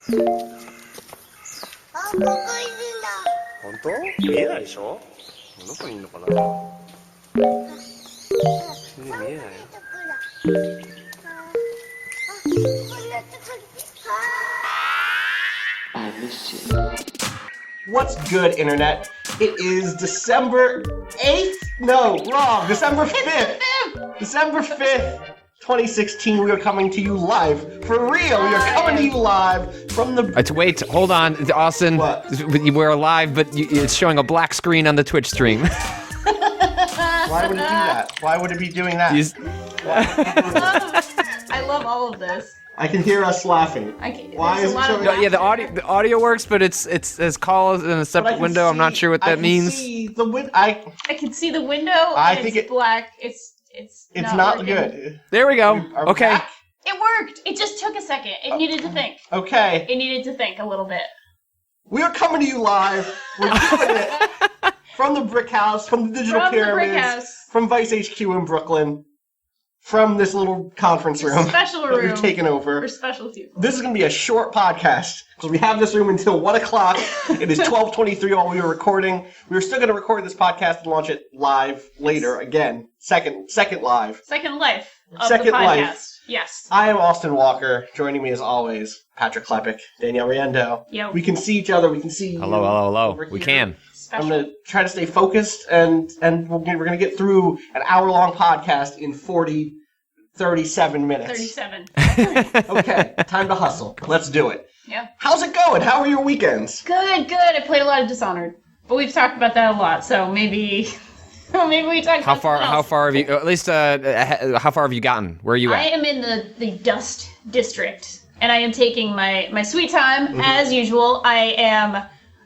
本当？見えないでしょ？どこにいるのかな？見えないよ。I miss you. What's good, Internet? It is December 8th? No, wrong. December 5th. December 5th, 2016. We are coming to you live. For real, we are coming to you live from the... Wait, hold on, Austin. What? We're live, but it's showing a black screen on the Twitch stream. Why would it do that? Why would it be doing that? I love all of this. I can hear us laughing. Why is it showing No, yeah, the audio works, but it's as call in a separate window. I'm not sure what that means. I can see the window. And it's black. It's not good. There we go. Okay. Back? It worked. It just took a second. It needed to think. Okay. It needed to think a little bit. We are coming to you live. We're doing it from the Brick House, from the Digital Pyramids, from Vice HQ in Brooklyn, from this little conference room. Special that room. we've taken over. For special people. This is going to be a short podcast because we have this room until 1 o'clock. It is 12:23 while we were recording. We were still going to record this podcast and launch it live later again. Second live. Second life of Second the podcast. life. Yes. I am Austin Walker. Joining me as always, Patrick Klepek, Danielle Riendo. Yep. We can see each other. We can see you. Hello. over We here. can. I'm going to try to stay focused, and we're going to get through an hour-long podcast in 37 minutes. 37. Okay, time to hustle. Let's do it. Yeah. How's it going? How are your weekends? Good. I played a lot of Dishonored, but we've talked about that a lot, so maybe we talk How about far? something How else. far have you? At least, how far have you gotten? Where are you I at? am in the Dust District, and I am taking my sweet time as usual.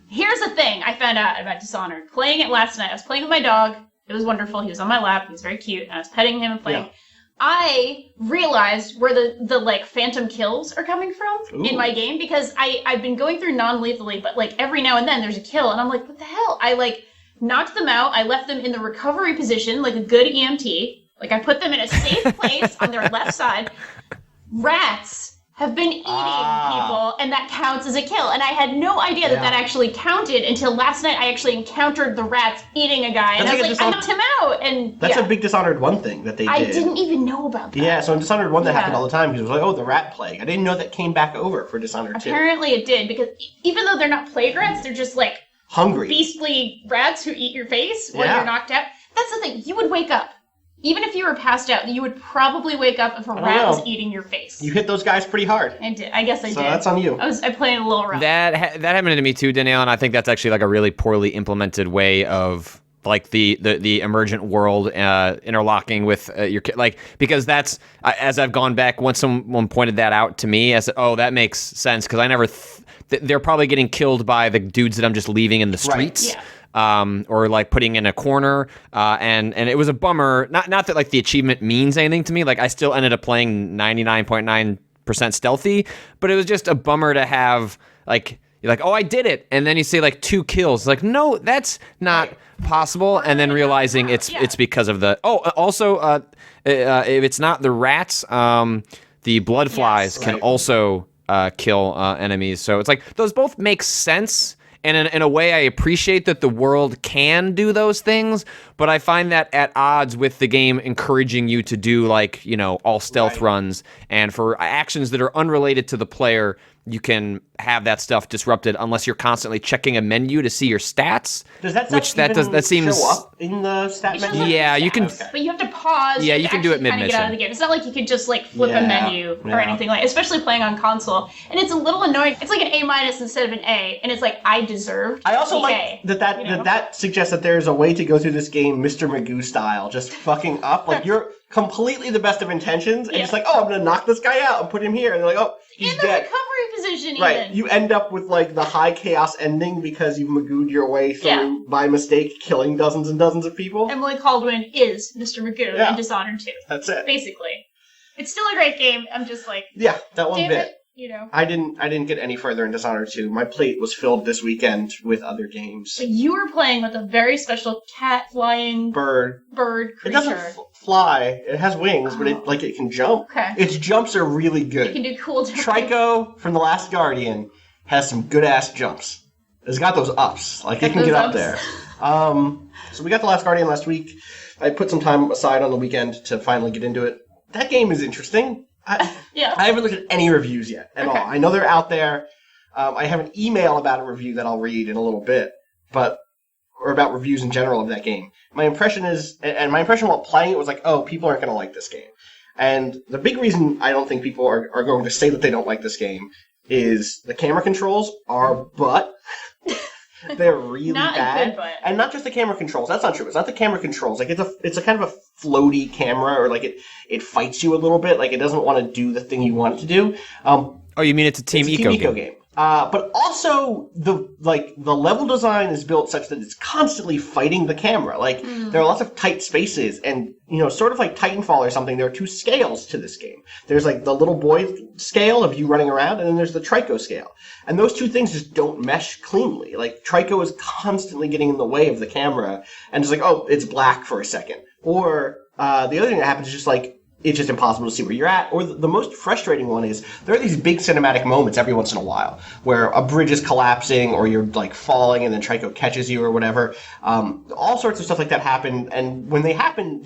Here's the thing I found out about Dishonored. Playing it last night. I was playing with my dog. It was wonderful. He was on my lap. He was very cute. And I was petting him and playing. Yeah. I realized where the like phantom kills are coming from in Ooh. my game because I've been going through non-lethally, but like every now and then there's a kill, and I'm like, what the hell? I like knocked them out. I left them in the recovery position like a good EMT. Like I put them in a safe place on their left side. Rats have been eating people, and that counts as a kill. And I had no idea that actually counted until last night. I actually encountered the rats eating a guy, and I was like, I knocked him out. And That's a big Dishonored 1 thing that they did. I didn't even know about that. Yeah, so in Dishonored 1 that Yeah. happened all the time because it was like, oh, the rat plague. I didn't know that came back over for Dishonored 2. Apparently it did, because even though they're not plague rats, they're just like Hungry. beastly rats who eat your face when Yeah. you're knocked out. That's the thing. You would wake up. Even if you were passed out, you would probably wake up if a rat was eating your face. You hit those guys pretty hard. I did. I guess I So did. that's on you. I played a little rough. That happened to me too, Danielle, and I think that's actually like a really poorly implemented way of like the emergent world interlocking with your kid, like, because that's as I've gone back, once someone pointed that out to me, I said, oh, that makes sense, because I never they're probably getting killed by the dudes that I'm just leaving in the streets. Yeah. Or like putting in a corner, and it was a bummer. Not that like the achievement means anything to me. Like I still ended up playing 99.9% stealthy, but it was just a bummer to have like you're like, oh, I did it, and then you say like 2 kills. It's like, no, that's not possible, and then realizing it's because of the also if it's not the rats, the blood flies can also kill enemies. So it's like those both make sense. And in a way, I appreciate that the world can do those things, but I find that at odds with the game encouraging you to do, like, you know, all stealth runs. And for actions that are unrelated to the player, you can have that stuff disrupted unless you're constantly checking a menu to see your stats. Does that seems show up in the stat menu? Yeah, you can. But you have to pause. Yeah, you can do it actually kinda get out of mid-mission. the game. It's not like you could just like flip a menu or anything like. Especially playing on console, and it's a little annoying. It's like an A- instead of an A, and it's like I deserved. I also the like A, that suggests that there's a way to go through this game Mr. Magoo style, just fucking up. Like you're completely the best of intentions, and it's like, oh, I'm gonna knock this guy out and put him here, and they're like, oh, he's in the dead. recovery position. Right, Even. you end up with like the high chaos ending because you magooed your way through by mistake, killing dozens and dozens of people. Emily Caldwin is Mr. Magoo in Dishonored 2. That's it. Basically, it's still a great game. I'm just like, Yeah, that one damn bit. it. you know. I didn't get any further in Dishonored 2. My plate was filled this weekend with other games. But you were playing with a very special cat flying Bird creature. It doesn't fly. It has wings, but it can jump. Okay. Its jumps are really good. It can do cool jumping. Trico from The Last Guardian has some good ass jumps. It's got those ups. Like, it can get up there. So we got The Last Guardian last week. I put some time aside on the weekend to finally get into it. That game is interesting. Yeah. I haven't looked at any reviews yet at all. I know they're out there. I have an email about a review that I'll read in a little bit, or about reviews in general of that game. My impression while playing it was like, oh, people aren't going to like this game. And the big reason I don't think people are going to say that they don't like this game is the camera controls are butt. They're really not bad. A good butt. And not just the camera controls. That's not true. It's not the camera controls. Like, it's a kind of a floaty camera, or like it fights you a little bit. Like, it doesn't want to do the thing you want it to do. Oh, you mean it's a Team Ico game? But also the level design is built such that it's constantly fighting the camera. Like, there are lots of tight spaces, and sort of like Titanfall or something. There are two scales to this game. There's like the little boy scale of you running around, and then there's the Trico scale. And those two things just don't mesh cleanly. Like, Trico is constantly getting in the way of the camera, and it's like, oh, it's black for a second. Or the other thing that happens is just like, it's just impossible to see where you're at. Or the most frustrating one is there are these big cinematic moments every once in a while where a bridge is collapsing or you're like falling and then Trico catches you or whatever. All sorts of stuff like that happen. And when they happen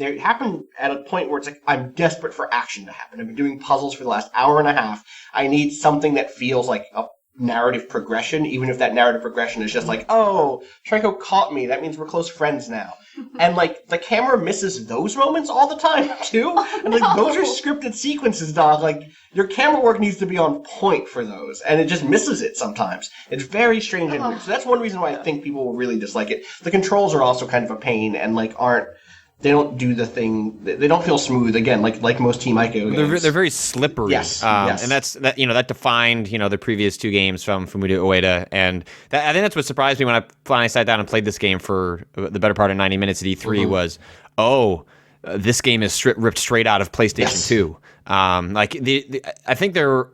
at a point where it's like, I'm desperate for action to happen. I've been doing puzzles for the last hour and a half. I need something that feels like a narrative progression, even if that narrative progression is just like, oh, Trico caught me. That means we're close friends now. And like the camera misses those moments all the time too. And like those are scripted sequences, dog. Like your camera work needs to be on point for those, and it just misses it sometimes. It's very strange and weird. So that's one reason why I think people will really dislike it. The controls are also kind of a pain and like they don't do the thing. They don't feel smooth. Again, like most Team Ico games. They're very slippery. Yes. And that defined the previous two games from Fumito Ueda, and I think that's what surprised me when I finally sat down and played this game for the better part of 90 minutes at E3 was, this game is ripped straight out of PlayStation 2. I think they're.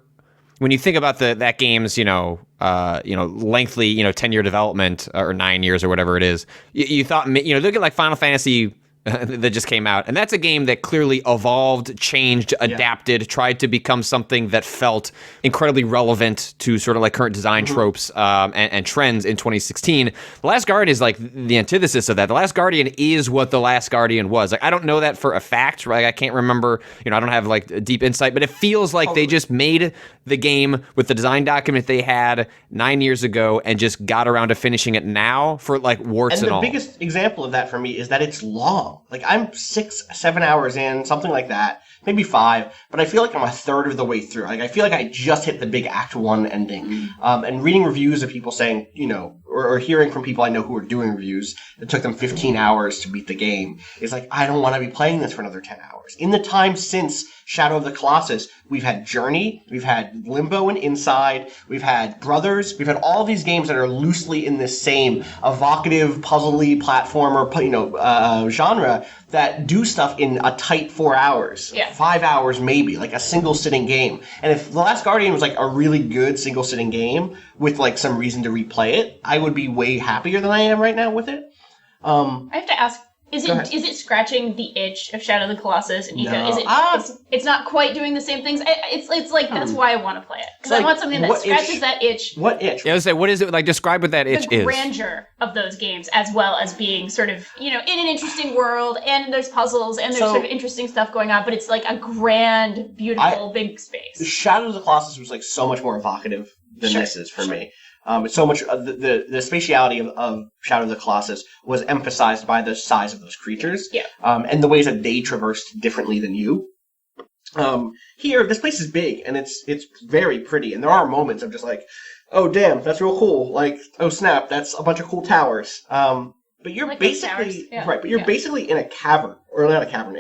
When you think about that game's, lengthy, 10-year development or 9 years or whatever it is, you thought, look at like Final Fantasy that just came out, and that's a game that clearly evolved, changed, adapted, tried to become something that felt incredibly relevant to sort of like current design tropes and trends in 2016. The Last Guardian is like the antithesis of that. The Last Guardian is what The Last Guardian was. Like, I don't know that for a fact, right? I can't remember, I don't have like a deep insight, but it feels like they just made the game with the design document they had 9 years ago and just got around to finishing it now for like warts and all. And the biggest example of that for me is that it's long. Like, I'm 6-7 hours in, something like that, maybe 5, but I feel like I'm a third of the way through. Like, I feel like I just hit the big Act 1 ending. And reading reviews of people saying, or hearing from people I know who are doing reviews, it took them 15 hours to beat the game. It's like, I don't want to be playing this for another 10 hours. In the time since Shadow of the Colossus, we've had Journey, we've had Limbo and Inside, we've had Brothers, we've had all these games that are loosely in this same evocative, puzzly platformer, genre that do stuff in a tight 4 hours, 5 hours maybe, like a single sitting game. And if The Last Guardian was like a really good single sitting game with like some reason to replay it, I would be way happier than I am right now with it. I have to ask, is it scratching the itch of Shadow of the Colossus and Ico? No. It's not quite doing the same things. It's like that's why I want to play it, because I want something that scratches that itch. What itch? Yeah, I was say, what is it like? Describe what that itch is. The grandeur of those games, as well as being sort of in an interesting world, and there's puzzles, and there's sort of interesting stuff going on. But it's like a grand, beautiful, big space. Shadow of the Colossus was like so much more evocative than this is for me. It's so much the spatiality of Shadow of the Colossus was emphasized by the size of those creatures, and the ways that they traversed differently than you. Here, this place is big and it's very pretty, and there are moments of just like, oh damn, that's real cool. Like, oh snap, that's a bunch of cool towers. But you're like basically right, but you're basically in a cavern, or not a cavern,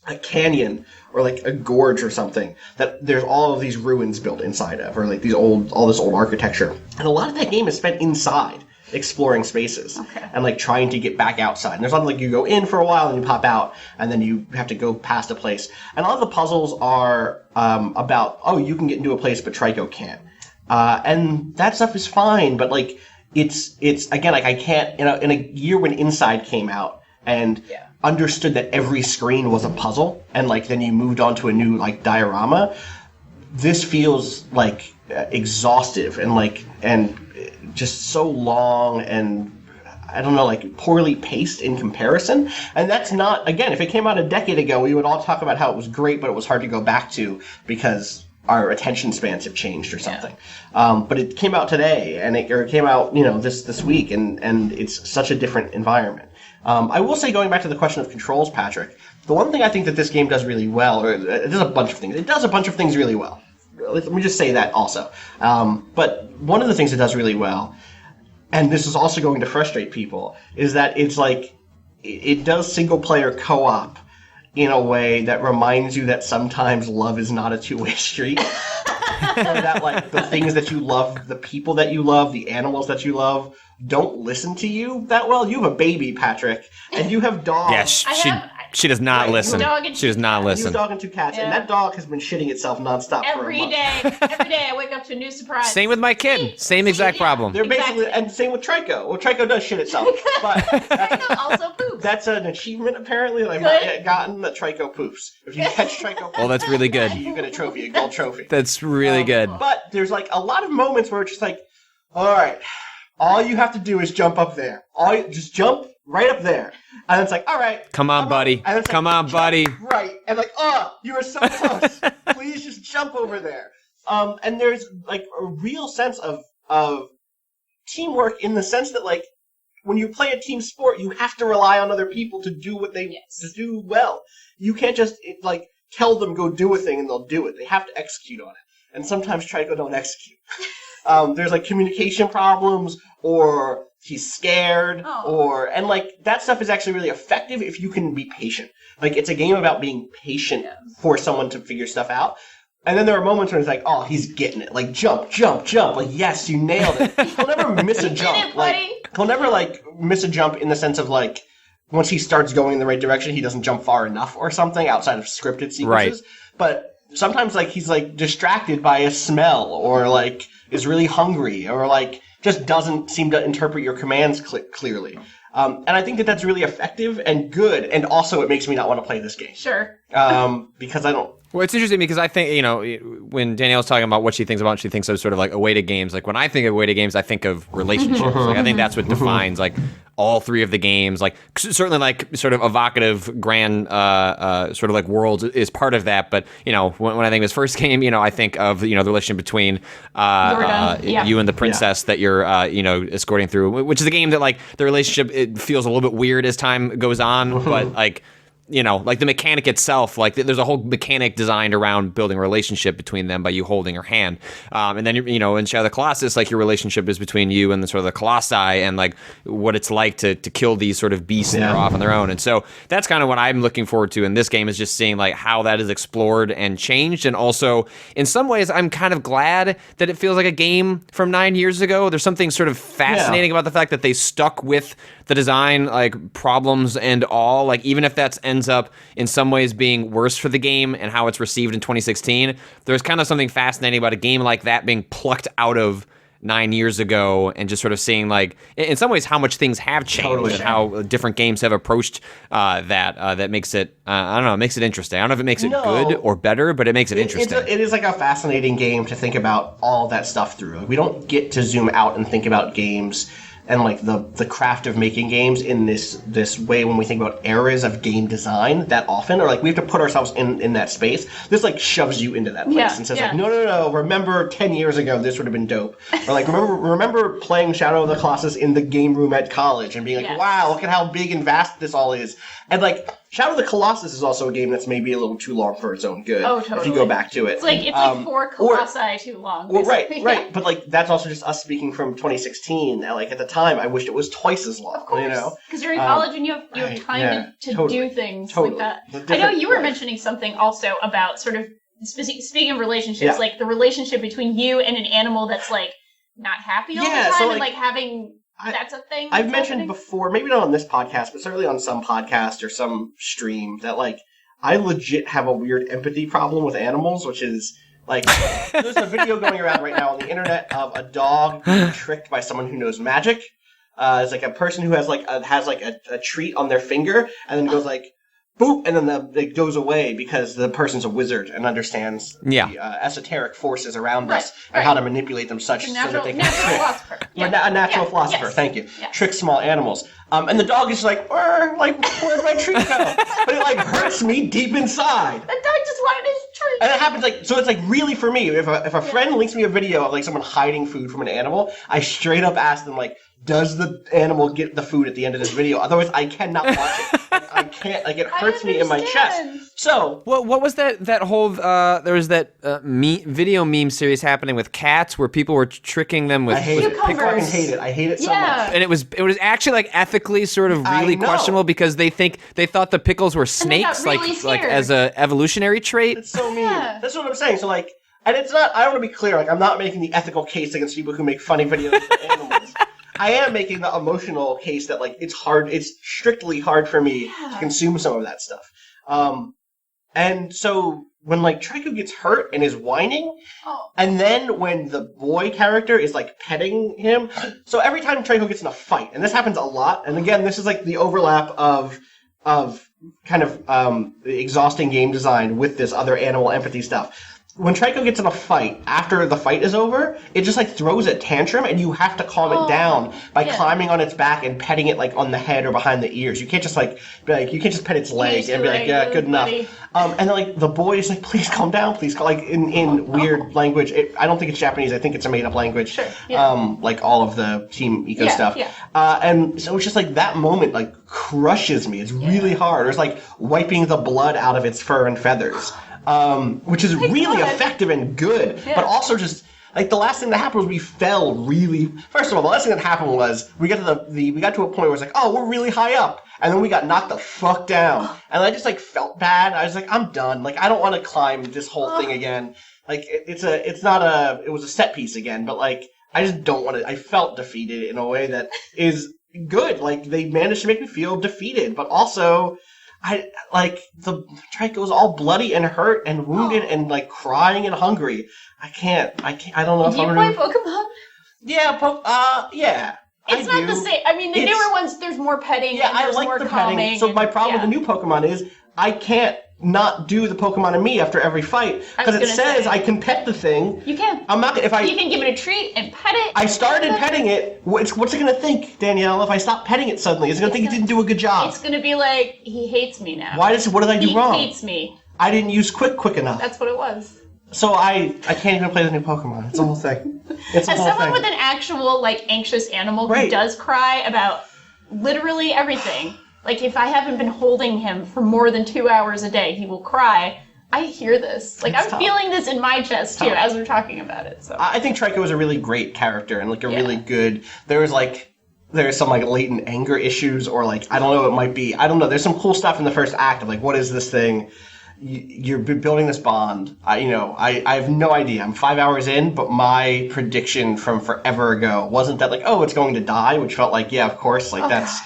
a canyon or like a gorge or something that there's all of these ruins built inside of, or like all this old architecture, and a lot of that game is spent inside. exploring spaces Okay. and like trying to get back outside. And there's something like you go in for a while and you pop out, and then you have to go past a place. And a lot of the puzzles are about, oh, you can get into a place, but Trico can't. And that stuff is fine, but like it's again, like I can't, in a year when Inside came out and understood that every screen was a puzzle, and like then you moved on to a new like diorama. This feels like exhaustive and just so long, and I don't know, like poorly paced in comparison. And that's not, again, if it came out a decade ago, we would all talk about how it was great, but it was hard to go back to because our attention spans have changed or something. But it came out today, and it came out, this week, and it's such a different environment. I will say, going back to the question of controls, Patrick, the one thing I think that this game does really well, or it does a bunch of things. It does a bunch of things really well. Let me just say that also. But one of the things it does really well, and this is also going to frustrate people, is that it's like it does single-player co-op in a way that reminds you that sometimes love is not a two-way street. Or that like the things that you love, the people that you love, the animals that you love don't listen to you that well. You have a baby, Patrick, and you have dogs. Yeah, she does not listen. She does not You have a listen. dog and 2 cats, and that dog has been shitting itself nonstop for a month. Every day I wake up to a new surprise. Same with my kid. Same exact problem. They're basically, and same with Trico. Well, Trico does shit itself, but Trico also poops. that's an achievement apparently that I've not yet gotten, that Trico poops. If you catch Trico, Well, that's really good. you get a trophy, a gold trophy. That's really good. But there's like a lot of moments where it's just like, all right, all you have to do is jump up there. Just jump right up there. And it's like, all right. Come on, buddy. And it's like, Come on, buddy. Right. And like, you are so close. Please just jump over there. And there's like a real sense of teamwork, in the sense that like when you play a team sport, you have to rely on other people to do what they to do well. You can't just like tell them go do a thing and they'll do it. They have to execute on it. And sometimes Trico don't execute. There's like communication problems, or he's scared, and like that stuff is actually really effective if you can be patient. Like it's a game about being patient for someone to figure stuff out. And then there are moments where it's like, oh, he's getting it. Like jump, jump, jump. Like yes, you nailed it. He'll never miss a jump. He'll never like miss a jump in the sense of like once he starts going in the right direction, he doesn't jump far enough or something outside of scripted sequences. Right. But sometimes like he's like distracted by a smell, or like is really hungry, or like just doesn't seem to interpret your commands clearly. And I think that that's really effective and good, and also it makes me not want to play this game. Sure. Because I don't... Well, it's interesting because I think, when Danielle's talking about what she thinks about, she thinks of sort of like away games. Like when I think of away games, I think of relationships. Like I think that's what defines like all three of the games. Like certainly like sort of evocative, grand sort of like worlds is part of that. But, when I think of his first game, I think of, the relationship between you and the princess that you're, escorting through, which is a game that like the relationship, it feels a little bit weird as time goes on, but like, like the mechanic itself, like there's a whole mechanic designed around building a relationship between them by you holding her hand. And then, in Shadow of the Colossus, like your relationship is between you and the sort of the Colossi, and like what it's like to kill these sort of beasts that are off on their own. And so that's kind of what I'm looking forward to in this game, is just seeing like how that is explored and changed. And also in some ways, I'm kind of glad that it feels like a game from 9 years ago. There's something sort of fascinating about the fact that they stuck with the design, like problems and all, like even if that ends up in some ways being worse for the game and how it's received in 2016, there's kind of something fascinating about a game like that being plucked out of 9 years ago, and just sort of seeing like in some ways how much things have changed and how different games have approached that makes it I don't know, it makes it interesting. I don't know if it makes it good or better, but it makes it interesting. It is like a fascinating game to think about all that stuff through. We don't get to zoom out and think about games and like the craft of making games in this way when we think about eras of game design that often, or like we have to put ourselves in that space. This like shoves you into that place and says like, no, remember 10 years ago this would have been dope. Or like remember playing Shadow of the Colossus in the game room at college and being like, wow, look at how big and vast this all is. And like Shadow of the Colossus is also a game that's maybe a little too long for its own good. Oh, totally. If you go back to it. It's like 4 Colossi too long. Well, right. But like that's also just us speaking from 2016. And like at the time, I wished it was twice as long. Of course, because you're in college and you have time to do things like that. I know you were mentioning something also about sort of speaking of relationships, like the relationship between you and an animal that's like not happy all the time, and like having. That's a thing. I've that's mentioned happening? before, maybe not on this podcast, but certainly on some podcast or some stream, that like I legit have a weird empathy problem with animals, which is like there's a video going around right now on the internet of a dog being tricked by someone who knows magic. It's like a person who has a treat on their finger, and then goes like boop, and then it goes away because the person's a wizard and understands the esoteric forces around us and how to manipulate them so that they can natural trick. philosopher. A natural philosopher, yes. thank you. Yes. Trick small animals. And the dog is like, where'd my treat go? But it like hurts me deep inside. The dog just wanted his treat. And it happens like, so it's like really for me, if a friend links me a video of like someone hiding food from an animal, I straight up ask them like, does the animal get the food at the end of this video? Otherwise, I cannot watch it. I can't, like, it hurts me in my chest. So, what was that whole, there was that video meme series happening with cats where people were tricking them with I hate it. I Cucumbers. fucking hate it. I hate it so much. And it was actually like ethically sort of really I know. questionable because they thought the pickles were snakes, really like scared. as a evolutionary trait. It's so mean. Yeah. That's what I'm saying. So, like, and it's not, I want to be clear, like, I'm not making the ethical case against people who make funny videos of animals. I am making the emotional case that, like, it's strictly hard for me to consume some of that stuff. And so when, like, Trico gets hurt and is whining, and then when the boy character is, like, petting him, so every time Trico gets in a fight, and this happens a lot, and again, this is, like, the overlap of kind of exhausting game design with this other animal empathy stuff. When Trico gets in a fight, after the fight is over, it just like throws a tantrum, and you have to calm it down by climbing on its back and petting it like on the head or behind the ears. You can't just like be like, you can't just pet its leg and be like, yeah, good enough. And then like the boy is like, please calm down, please. Like in weird language. I don't think it's Japanese. I think it's a made up language. Sure. Yeah. Like all of the Team Ico stuff. Yeah. And so it's just like that moment like crushes me. It's really hard. It's like wiping the blood out of its fur and feathers. Which is really effective and good, but also just like the last thing that happened was we fell really. First of all, the last thing that happened was we got to we got to a point where it's like, oh, we're really high up, and then we got knocked the fuck down, and I just like felt bad. I was like, I'm done. Like I don't want to climb this whole thing again. Like it was a set piece again, but like I just don't want to. I felt defeated in a way that is good. Like they managed to make me feel defeated, but also. I like the Trico's all bloody and hurt and wounded and like crying and hungry. I don't know if Do you I'm play gonna. Pokemon? Yeah, yeah. It's not the same. I mean, the newer ones, there's more petting. Yeah, and I there's like more the calming. petting. So my problem with the new Pokemon is I can't not do the Pokemon in me after every fight because it says I can pet the thing. You can. I'm not if I. You can give it a treat and pet it. I started petting it. What's it gonna think, Danielle? If I stop petting it suddenly, is it gonna think it didn't do a good job? It's gonna be like he hates me now. What did I do wrong? He hates me. I didn't use quick enough. That's what it was. So I can't even play the new Pokemon. It's a whole thing. It's a As whole someone thing. with an actual like anxious animal who does cry about literally everything, like if I haven't been holding him for more than 2 hours a day, he will cry. I hear this. Like I'm feeling this in my chest too as we're talking about it. So I think Trico is a really great character and like a really good. There's some like latent anger issues or like I don't know. It might be I don't know. There's some cool stuff in the first act of like what is this thing. You're building this bond. I have no idea. I'm 5 hours in, but my prediction from forever ago wasn't that like, oh, it's going to die, which felt like, yeah, of course, like that's.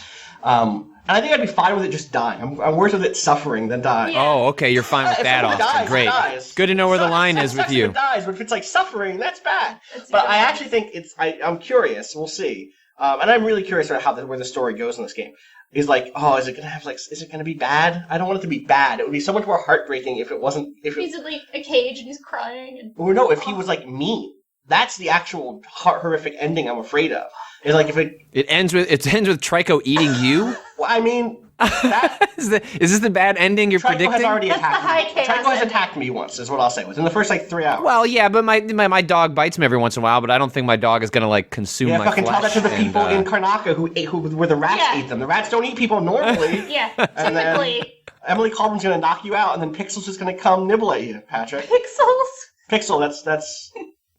And I think I'd be fine with it just dying. I'm worse with it suffering than dying. Yeah. Oh, okay, you're fine with that, Austin. Great. Good to know where the line is with you. It dies, but if it's like suffering, that's bad. But I actually think I'm curious. We'll see. And I'm really curious about where the story goes in this game. Is like, oh, is it gonna be bad? I don't want it to be bad. It would be so much more heartbreaking if it wasn't. he's in like a cage and he's crying. And or no, if he was like mean. That's the actual horrific ending I'm afraid of. Is like if it ends with Trico eating you. Well, I mean, that is this the bad ending you're Trico predicting? has already That's attacked the high me. chaos Trico has ending. attacked me once. Is what I'll say. Within the first like 3 hours. Well, yeah, but my dog bites me every once in a while, but I don't think my dog is gonna like consume my fucking flesh. tell that to the people and, in Karnaka where the rats ate them. The rats don't eat people normally. yeah, And then typically Emily Colvin's gonna knock you out, and then Pixel's just gonna come nibble at you, Patrick. pixels. Pixel, that's.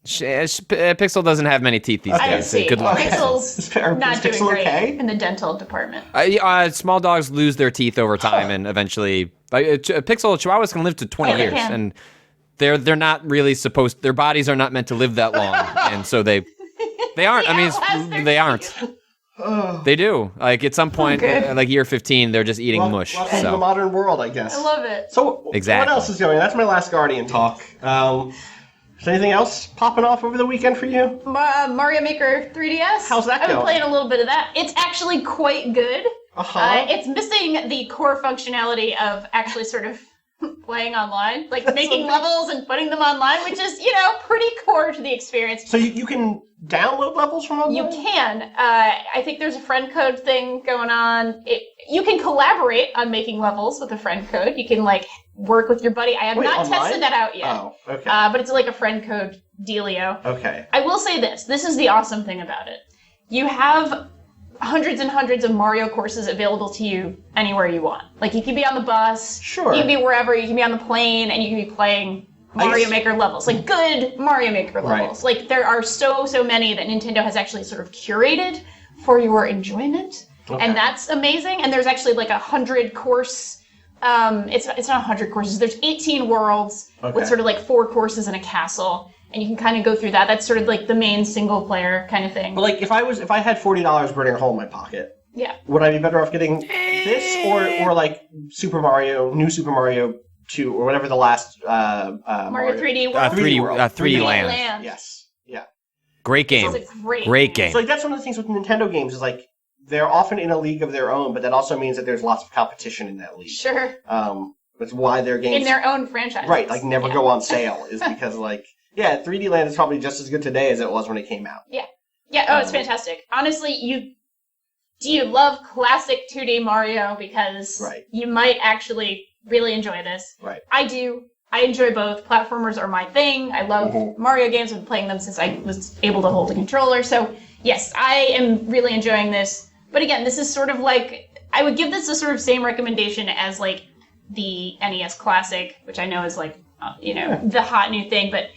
Pixel doesn't have many teeth these I days. see. Good luck. Pixels Is not doing Pixel great okay? in the dental department. Small dogs lose their teeth over time, and eventually, Pixel Chihuahuas can live to 20 Oh, they years, can. and they're not really supposed. Their bodies are not meant to live that long, and so they aren't. I mean, outlast their they aren't. They do. Like at some point, like year 15, they're just eating mush. Welcome to the modern world, I guess. I love it. So, Exactly. what else is going on? That's my last Guardian talk. Is anything else popping off over the weekend for you? Mario Maker 3DS. How's that I've been going? playing a little bit of that. It's actually quite good. It's missing the core functionality of actually sort of playing online, like making levels and putting them online, which is, pretty core to the experience. So you can download levels from online? You can. I think there's a friend code thing going on. You can collaborate on making levels with a friend code. You can, work with your buddy. I have not online? tested that out yet. Oh, okay. But it's like a friend code dealio. Okay. I will say this. This is the awesome thing about it. You have hundreds and hundreds of Mario courses available to you anywhere you want. Like, you can be on the bus. Sure. You can be wherever. You can be on the plane, and you can be playing Mario Maker levels. Like, good Mario Maker levels. Right. Like, there are so many that Nintendo has actually sort of curated for your enjoyment. Okay. And that's amazing. And there's actually, 100 course... it's not 100 courses. There's 18 worlds with sort of 4 courses and a castle, and you can kind of go through that. That's sort of the main single player kind of thing. But if I had $40 burning a hole in my pocket, would I be better off getting this or New Super Mario 2 or whatever the last Mario 3D World? 3D Land. Yes. Yeah. Great game. It's a great game. So that's one of the things with Nintendo games is they're often in a league of their own, but that also means that there's lots of competition in that league. Sure. That's why their games in their own franchise. Never go on sale is because 3D Land is probably just as good today as it was when it came out. Yeah. Yeah, it's fantastic. Honestly, do you love classic 2D Mario because you might actually really enjoy this. Right. I do. I enjoy both. Platformers are my thing. I love Mario games. I've been playing them since I was able to hold a controller. So, yes, I am really enjoying this. But again, this is sort of I would give this the sort of same recommendation as the NES Classic, which I know is the hot new thing. But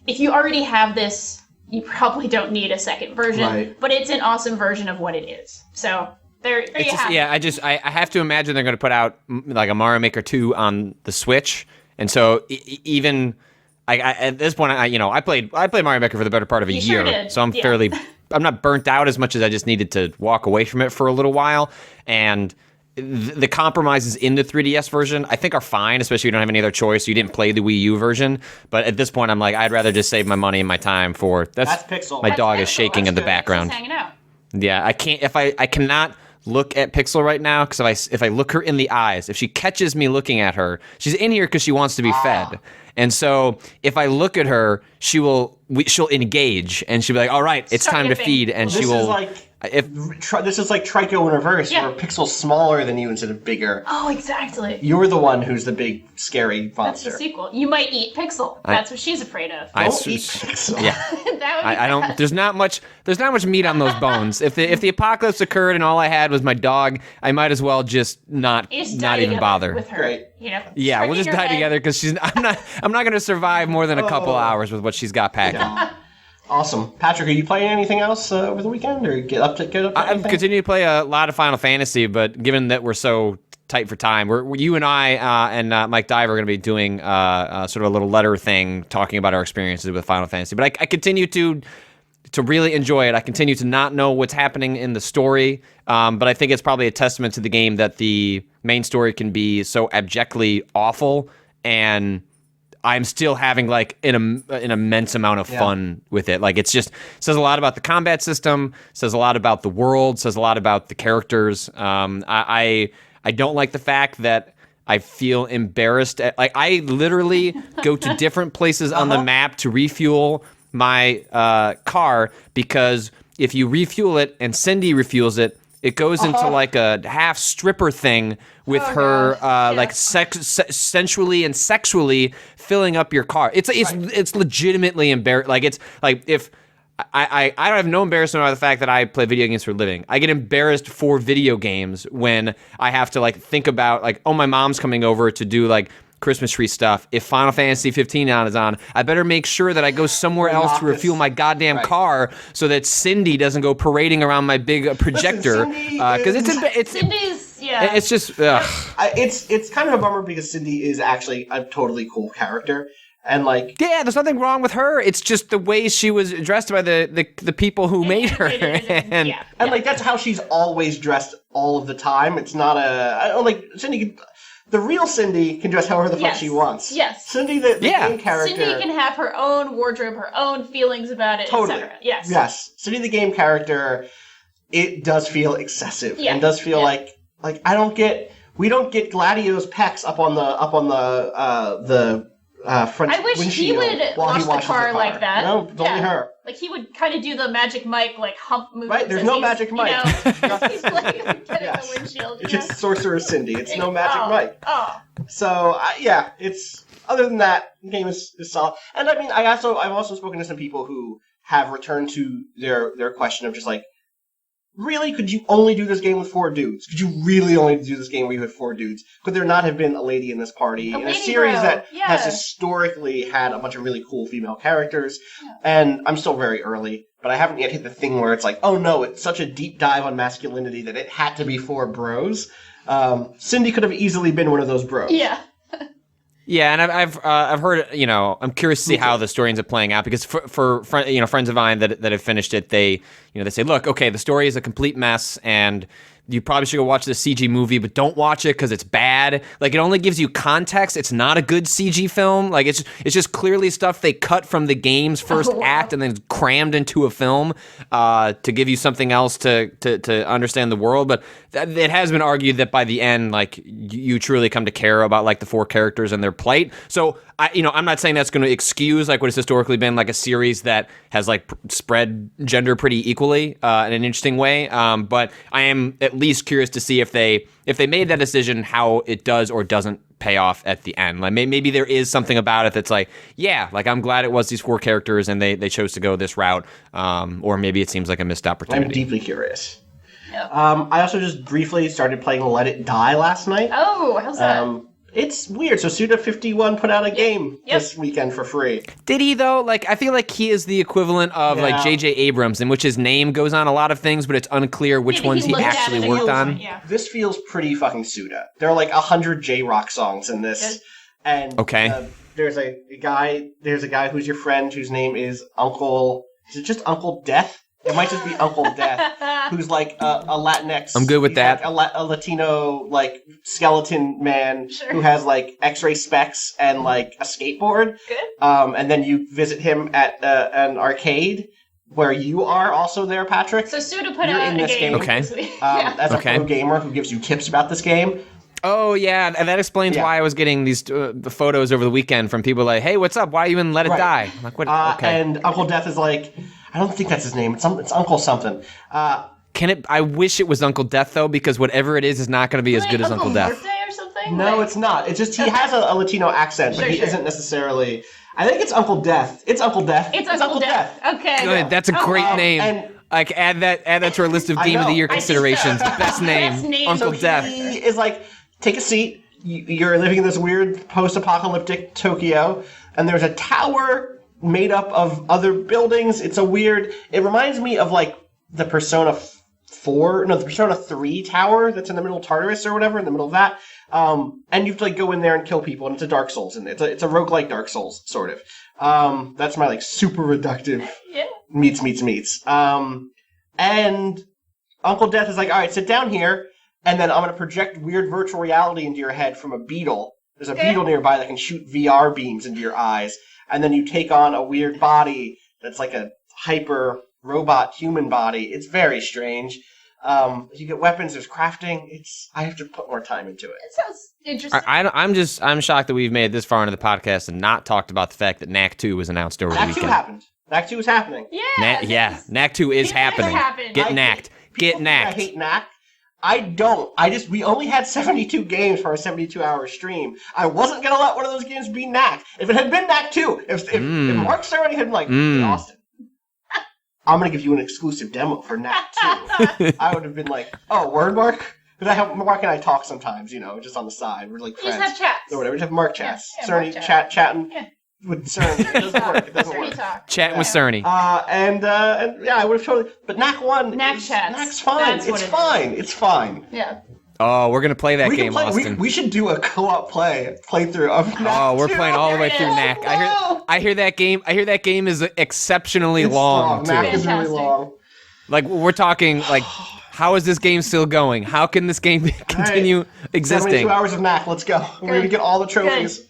if you already have this, you probably don't need a second version. Right. But it's an awesome version of what it is. So there you have it. I have to imagine they're going to put out a Mario Maker 2 on the Switch, and so even at this point, I played Mario Maker for the better part of a year, did. so I'm not burnt out as much as I just needed to walk away from it for a little while, and the compromises in the 3DS version I think are fine, especially if you don't have any other choice. You didn't play the Wii U version, but at this point I'm I'd rather just save my money and my time for that's Pixel. My dog is Pixel. shaking in the Just background. hanging out. Yeah, I can't. I cannot look at Pixel right now because if I look her in the eyes, if she catches me looking at her, she's in here because she wants to be fed, and so if I look at her, she'll engage and she'll be like, "All right, it's Start time to nipping. feed," and This she will. this is like Trico in reverse, Yeah. where Pixel's smaller than you instead of bigger. Oh, exactly. You're the one who's the big, scary That's monster. the sequel. You might eat Pixel. That's what she's afraid of. Don't eat Pixel. Yeah. that would be I don't. bad. There's not much meat on those bones. If the apocalypse occurred and all I had was my dog, I might as well just not You just die even together bother. with her. Great. Yeah, we'll just die together because I'm not going to survive more than a couple Oh. hours with what she's got packed. Awesome. Patrick, are you playing anything else over the weekend, or get up to I'm anything? continuing to play a lot of Final Fantasy, but given that we're so tight for time, you and I and Mike Diver are going to be doing sort of a little letter thing talking about our experiences with Final Fantasy. But I continue to really enjoy it. I continue to not know what's happening in the story, but I think it's probably a testament to the game that the main story can be so abjectly awful, and I'm still having an immense amount of fun with it. It says a lot about the combat system, says a lot about the world, says a lot about the characters. I don't like the fact that I feel embarrassed. I literally go to different places on the map to refuel my car, because if you refuel it and Cindy refuels it, it goes into a half stripper thing with her sensually and sexually filling up your car. It's legitimately embarrassing. It's if I have no embarrassment about the fact that I play video games for a living. I get embarrassed for video games when I have to think about oh, my mom's coming over to do Christmas tree stuff. If Final Fantasy 15 is on, I better make sure that I go somewhere else to refuel my goddamn car so that Cindy doesn't go parading around my big projector. Because Cindy's, yeah. It's just it's kind of a bummer because Cindy is actually a totally cool character, And like, yeah, there's nothing wrong with her. It's just the way she was dressed by the people who made her. and like that's how she's always dressed all of the time. It's not like Cindy. The real Cindy can dress however the fuck she wants. Yes. Cindy, the game character. Cindy can have her own wardrobe, her own feelings about it, totally. etc. Yes. Yes. Cindy, the game character, it does feel excessive and does feel like we don't get Gladio's pecs up on the front I wish he windshield would while he wash washes the car like that. No, it's only her. Like he would kind of do the Magic Mike like hump movement. Right, there's no Magic Mike. He's like getting the windshield. It's just Sorcerer Cindy. It's no Magic Mike. Oh. So it's other than that, the game is solid. And I mean, I've also spoken to some people who have returned to their question of just like, really, could you only do this game with 4 dudes? Could you really only do this game where you had 4 dudes? Could there not have been a lady in this party in a series that has historically had a bunch of really cool female characters? Yeah. And I'm still very early, but I haven't yet hit the thing where it's like, oh no, it's such a deep dive on masculinity that it had to be 4 bros. Cindy could have easily been one of those bros. Yeah. Yeah, and I've heard, I'm curious to see how the story ends up playing out, because for friends of mine that have finished it, they say, look, okay, the story is a complete mess, and you probably should go watch the CG movie, but don't watch it because it's bad. Like, it only gives you context. It's not a good CG film. Like, it's just clearly stuff they cut from the game's first act and then crammed into a film to give you something else to understand the world. But it has been argued that by the end, like, you truly come to care about like the 4 characters and their plight. So I'm not saying that's going to excuse like what has historically been like a series that has like spread gender pretty equally in an interesting way. But I am at least curious to see if they made that decision, how it does or doesn't pay off at the end. Like maybe there is something about it that's like, yeah, like I'm glad it was these 4 characters and they chose to go this route. Or maybe it seems like a missed opportunity. I'm deeply curious. Yep. I also just briefly started playing Let It Die last night. Oh, how's that? It's weird. So Suda51 put out a game this weekend for free. Did he, though? Like, I feel like he is the equivalent of, like, J.J. Abrams, in which his name goes on a lot of things, but it's unclear which ones he actually worked on. Yeah. This feels pretty fucking Suda. There are, like, 100 J-Rock songs in this. And there's a guy who's your friend whose name is Uncle... Is it just Uncle Death? It might just be Uncle Death, who's like a Latinx. I'm good with that. Like a Latino like skeleton man who has like X-ray specs and like a skateboard. Good. And then you visit him at an arcade where you are also there, Patrick. So Suda put out a game. Okay. As a pro gamer who gives you tips about this game. Oh, yeah, and that explains why I was getting these the photos over the weekend from people like, hey, what's up? Why are you in Let It Die? I'm like, what? Okay. And Uncle Death is like... I don't think that's his name. It's Uncle something. I wish it was Uncle Death, though, because whatever it is not going to be as good as Uncle Death. Birthday or something? No, it's not. It's just he has a Latino accent, but he isn't necessarily... I think it's Uncle Death. It's Uncle Death. It's Uncle Death. Okay. Good. That's a great name. And like, add that to our list of Game of the Year considerations. Best name, Uncle so Death. He is like, take a seat. You're living in this weird post-apocalyptic Tokyo, and there's a tower made up of other buildings. It reminds me of like the Persona 3 tower that's in the middle of Tartarus or whatever, in the middle of that. And you have to like go in there and kill people, and it's a Dark Souls, and it's a roguelike Dark Souls, sort of. That's my like super reductive meets. And Uncle Death is like, all right, sit down here, and then I'm going to project weird virtual reality into your head from a beetle. There's a beetle nearby that can shoot VR beams into your eyes. And then you take on a weird body that's like a hyper robot human body. It's very strange. You get weapons. There's crafting. I have to put more time into it. It sounds interesting. I'm shocked that we've made it this far into the podcast and not talked about the fact that Knack 2 was announced over the weekend. Knack 2 is happening. Yeah. Knack 2 is happening. Get knacked. Get knacked. I hate Knack. I don't. We only had 72 games for our 72-hour stream. I wasn't going to let one of those games be Knack. If it had been Knack 2, if Mark Cerny had been like, hey, Austin, I'm going to give you an exclusive demo for Knack 2, I would have been like, oh, word, Mark? Because Mark and I talk sometimes, just on the side. We're like friends. We just have chats. Or whatever. We just have Mark chats. Yeah, Cerny chatting. Yeah. With Cerny. It doesn't work. It doesn't work. Chatting with Cerny. And I would have totally... But Knack 1... Knack chats. Knack's fine. It's fine. Yeah. Oh, we're gonna play that We can game, play, Austin. we should do a co-op playthrough of Knack Oh, we're 2. playing all the way through Knack. I hear that game. I hear that game is exceptionally It's long too. Knack is really Fantastic. long. Like we're talking like, how is this game still going? How can this game continue existing? 72 hours of Knack. Let's go. We're gonna get all the trophies.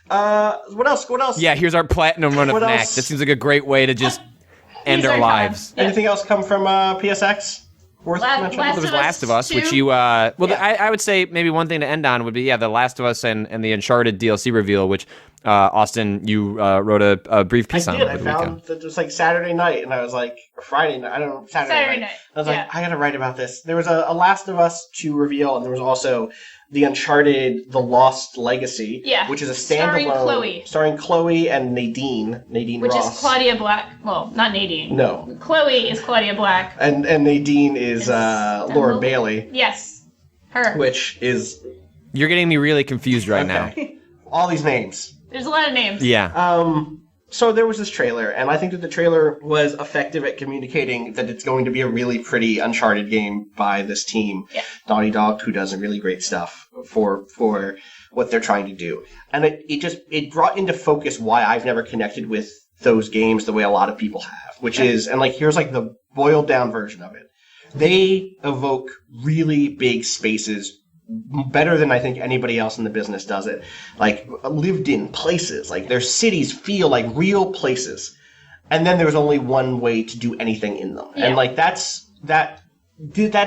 What else? What else? Yeah, here's our platinum run of What Knack. else? That seems like a great way to just end These our are lives. fun. Yeah. Anything else come from PSX? Worth mentioning? Last There was of Us Last of Us, 2? which you I would say maybe one thing to end on would be the Last of Us and the Uncharted DLC reveal, which Austin, you wrote a brief I piece on did. over I the found weekend. that it was like Saturday night, and I was like, or Friday night. I don't know. Saturday night. I was yeah. like, I gotta write about this. There was a Last of Us 2 reveal, and there was also the Uncharted: The Lost Legacy, Yeah. which is a Starring standalone, Chloe. starring Chloe and Nadine Which Ross. is Claudia Black. Well, not Nadine. No, Chloe is Claudia Black. and Nadine is Laura Emily? Bailey, Yes. Her. which is You're getting me really confused right now. okay. All these names. There's a lot of names. Yeah. So there was this trailer, and I think that the trailer was effective at communicating that it's going to be a really pretty Uncharted game by this team, Yeah. Naughty Dog, who does really great stuff for what they're trying to do. And it brought into focus why I've never connected with those games the way a lot of people have, which is, and like here's like the boiled down version of it. They evoke really big spaces better than I think anybody else in the business does it. Like lived in places, like their cities feel like real places. And then there's only one way to do anything in them. Yeah. And like that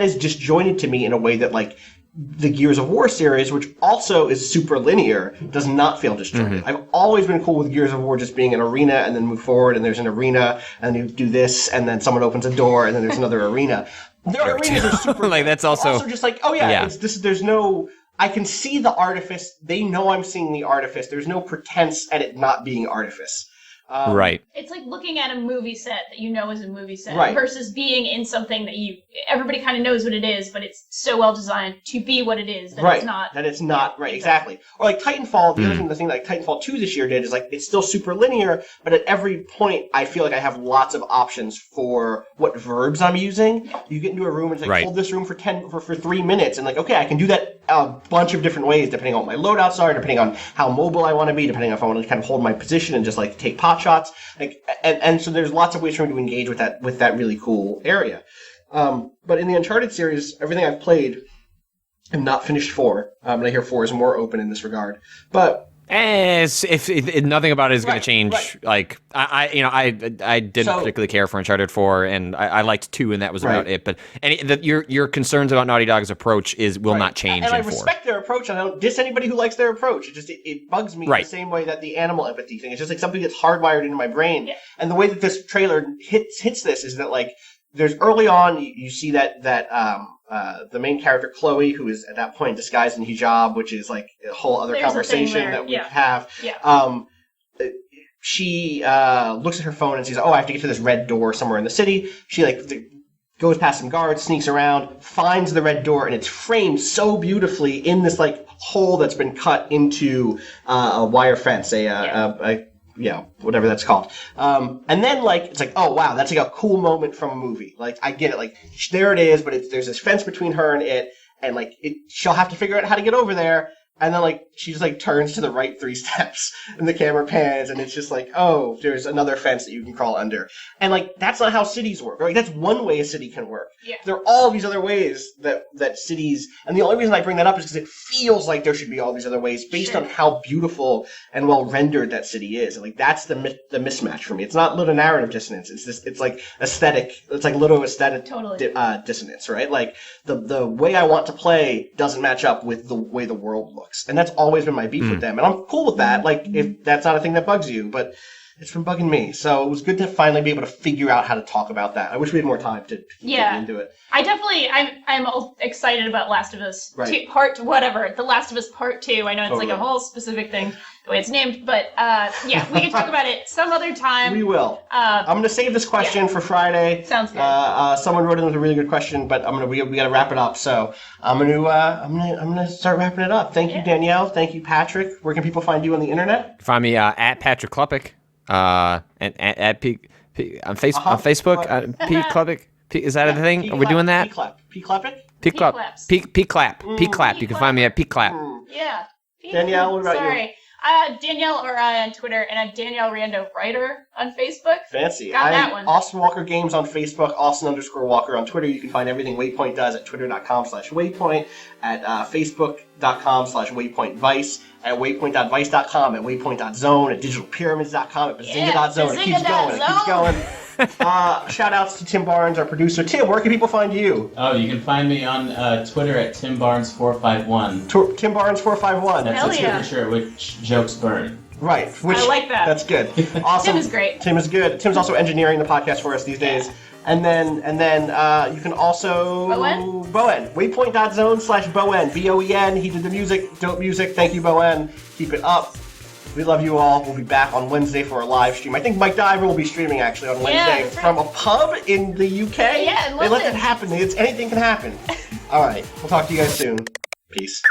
is disjointed to me in a way that like the Gears of War series, which also is super linear, does not feel disjointed. I've always been cool with Gears of War just being an arena and then move forward and there's an arena and you do this and then someone opens a door and then there's another arena. Their arenas are super Like that's also just like, oh yeah, Yeah. there's no, I can see the artifice. They know I'm seeing the artifice. There's no pretense at it not being artifice. right. It's like looking at a movie set that you know is a movie set Right. versus being in something that everybody kind of knows what it is, but it's so well designed to be what it is that Right. it's not. That it's not, right, exactly. Or like Titanfall, the thing like Titanfall 2 this year did is like, it's still super linear, but at every point I feel like I have lots of options for what verbs I'm using. You get into a room and it's like, Right. hold this room for 3 minutes, and like, okay, I can do that a bunch of different ways depending on what my loadouts are, depending on how mobile I want to be, depending on if I want to kind of hold my position and just like take pot shots. Like, and so there's lots of ways for me to engage with that really cool area. But in the Uncharted series, everything I've played, I've not finished 4, and I hear 4 is more open in this regard. But If nothing about it is going Right, to change, right. like I didn't So- particularly care for Uncharted 4, and I liked 2, and that was about Right. it. But your concerns about Naughty Dog's approach will Right. not change And I in 4. respect their approach, and I don't diss anybody who likes their approach. It bugs me Right. the same way that the animal empathy thing. It's just like something that's hardwired into my brain. Yeah. And the way that this trailer hits this is that like there's early on you see that the main character Chloe, who is at that point disguised in hijab, which is like a whole other There's a thing conversation there, that we yeah. have. Yeah. She looks at her phone and sees, oh, I have to get to this red door somewhere in the city. She goes past some guards, sneaks around, finds the red door, and it's framed so beautifully in this like hole that's been cut into a wire fence, whatever that's called. And then like it's like, oh wow, that's like a cool moment from a movie. Like I get it, like there it is, but there's this fence between her and it, and like she'll have to figure out how to get over there. And then, like, she just, like, turns to the right 3 steps, and the camera pans, and it's just like, oh, there's another fence that you can crawl under. And, like, that's not how cities work. Like, that's one way a city can work. Yeah. There are all these other ways that cities... And the only reason I bring that up is because it feels like there should be all these other ways based Sure. on how beautiful and well-rendered that city is. And, like, that's the mismatch for me. It's not little narrative dissonance. It's like, aesthetic... It's like little aesthetic Totally. dissonance, right? Like, the way I want to play doesn't match up with the way the world looks. And that's always been my beef with them. And I'm cool with that, like, if that's not a thing that bugs you, but it's been bugging me. So it was good to finally be able to figure out how to talk about that. I wish we had more time to get into it. I'm excited about Last of Us Right. 2, The Last of Us Part 2. I know it's like a whole specific thing, the way it's named, but yeah, we can talk about it some other time. We will. I'm going to save this question for Friday. Sounds good. Someone wrote in with a really good question, but we got to wrap it up. So I'm gonna start wrapping it up. Thank you, Danielle. Thank you, Patrick. Where can people find you on the internet? Find me at Patrick Klepek, and at P on Facebook. P Klepek. Is that a thing? Are we doing that? P Klepek? Peak Clap. Claps. Peak Clap. Peak Clap. You can find me at Peak Clap. Yeah. Danielle, what about you? Sorry. Danielle Orai on Twitter, and I'm Danielle Riendo Writer on Facebook. Fancy. Got that I'm one. Austin Walker Games on Facebook, Austin_Walker on Twitter. You can find everything Waypoint does at twitter.com/Waypoint, at facebook.com/WaypointVice, at waypoint.vice.com, at waypoint.zone, at digitalpyramids.com, at bazinga.zone. It keeps going. It keeps going. Shout outs to Tim Barnes, our producer. Tim, where can people find you? Oh, you can find me on Twitter at TimBarnes451. Tim Barnes451. That's Hell a yeah. shirt which jokes burn. Right. Which, I like that. That's good. Awesome. Tim is great. Tim is good. Tim's also engineering the podcast for us these days. And then you can also Bowen. Waypoint.zone/Bowen. BOEN. He did the music. Dope music. Thank you, Bowen. Keep it up. We love you all. We'll be back on Wednesday for a live stream. I think Mike Diver will be streaming actually on Wednesday that's right. from a pub in the UK. Yeah, in they let London. that happen. Anything can happen. All right. We'll talk to you guys soon. Peace.